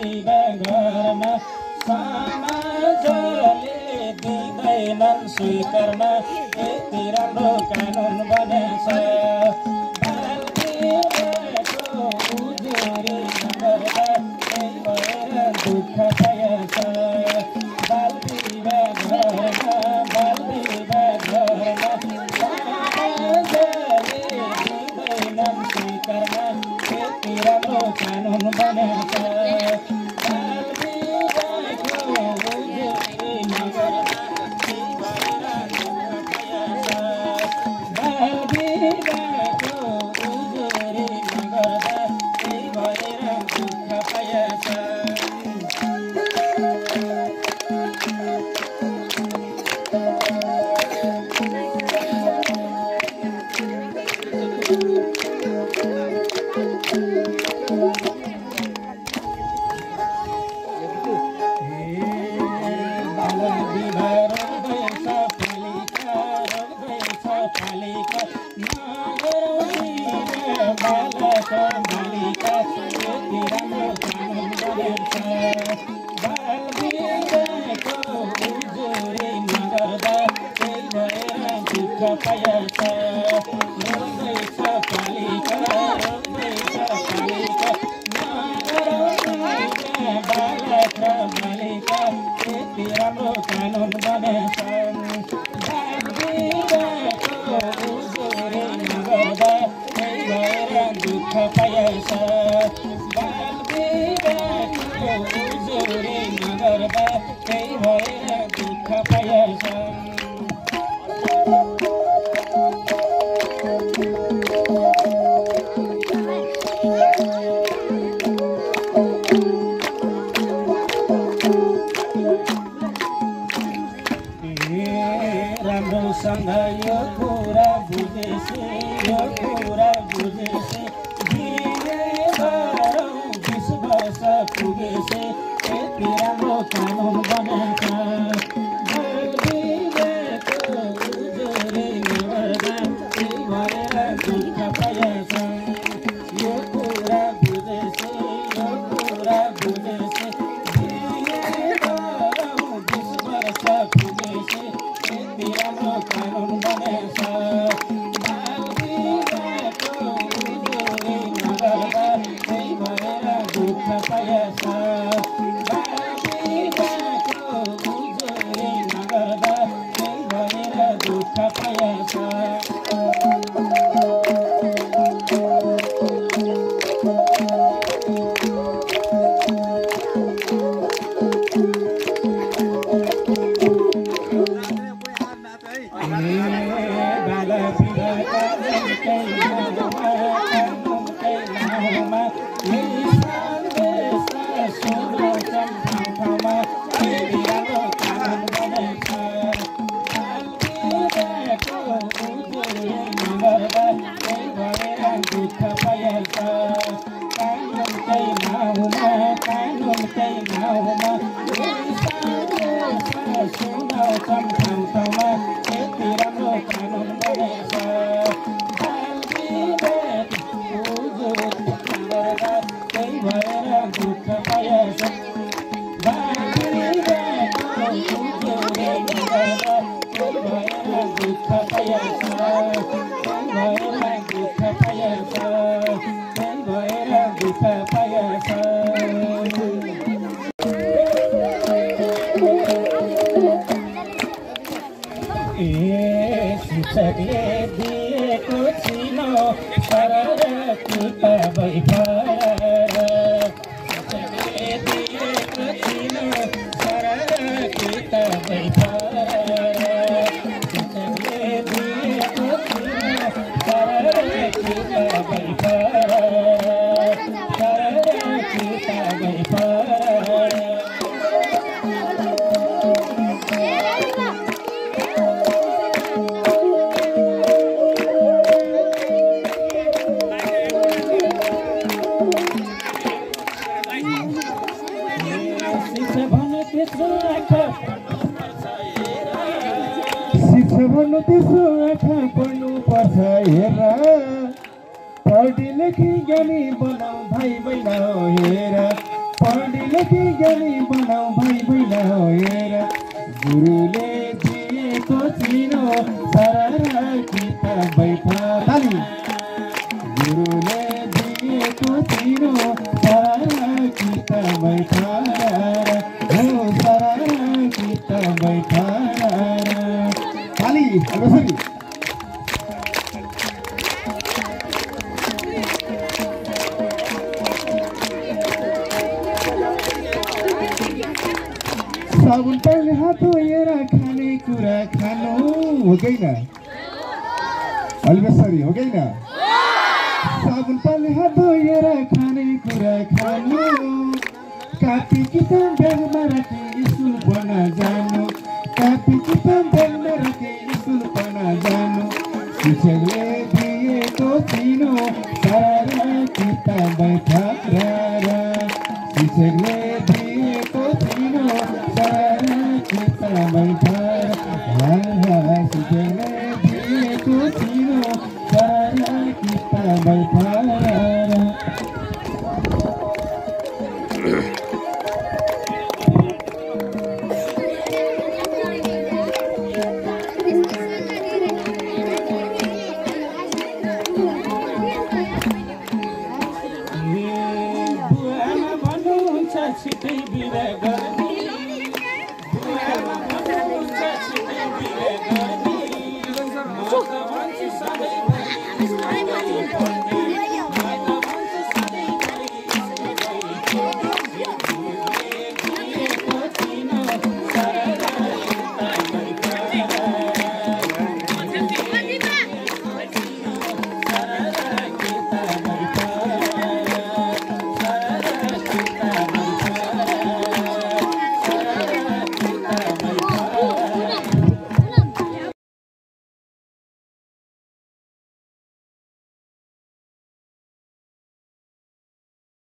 विवाहमा समाजले दिँदैनन् स्वीकर्न यति राम्रो कानुन बनेछ बाल विवाहको उजुरी नगर्दा त्यही भएर दुःख पाएछ बाल विवाहमा कानुन बनेछ बाल विवाहको उजुरी नगर्दा त्यही भएर दुःख पाएछ बाल विवाहको उजुरी नगर्दा त्यही भएर दुःख पाएछ पाएछ रोँदैछ पालिका रोँदैछ पालिका बालक र बालिका यति राम्रो कानुन बनेछ बाल विवाहको उजुरी नगर्दा त्यही भएर दुःख पाएछ बाल विवाहको उजुरी नगर्दा त्यही भएर दुःख पाएछ राम्रोसँग यो कुरा बुझेपछि दिने गरौँ 20 वर्ष पुगेपछि यति राम्रो कानुन बनेछ बाल विवाहको उजुरी नगर्दा त्यही भएर दुःख पाएछ यो कुरा बुझेपछि दिने गरौँ 20 वर्ष पुगेपछि यति राम्रो कानुन बनेछ बाल विवाहको उजुरी नगर्दा त्यही भएर दुःख पाएछ बाल विवाहको उजुरी नगर्दा त्यही भएर दुःख पाएछ शिक्षकले दिएको चिनो सरर किताबै फरर शिक्षकले दिएको चिनो सरर किताबै फरर शिक्षकले दिएको चिनो सरर किताबै फरर सरर किताबै फरर शिक्षा भन्नु त्यसो आँखा पढ्नुपर्छ हेर पढी लेखी ज्ञानी बनाऊ भाइ बहिनी हेर पढी राखी ज्ञानी बनाऊ भाइ बहिना हेर गुरुले दिएको चिनो सारा किताब बैठा ताली गुरुले दिएको चिनो सारा किताब बैठा हो सारा किताब बैठा ताली अगसरी साबुन पानी हात धोएर खाने कुरा खानु हो कि न अलबेसरी हो कि न साबुन पानी हात धोएर खाने कुरा खानु कापी किताब ब्यागमा राखी स्कुल पढ्न जानु कापी किताब ब्यागमा राखी स्कुल पढ्न जानु शिक्षकले दिएको चिनो सारा किताब बैठा शिक्षकले दिएको चिनो सारा किताब बैठा शिक्षकले दिएको चिनो सारा किताब बैठा छिटै बिदा गर्ने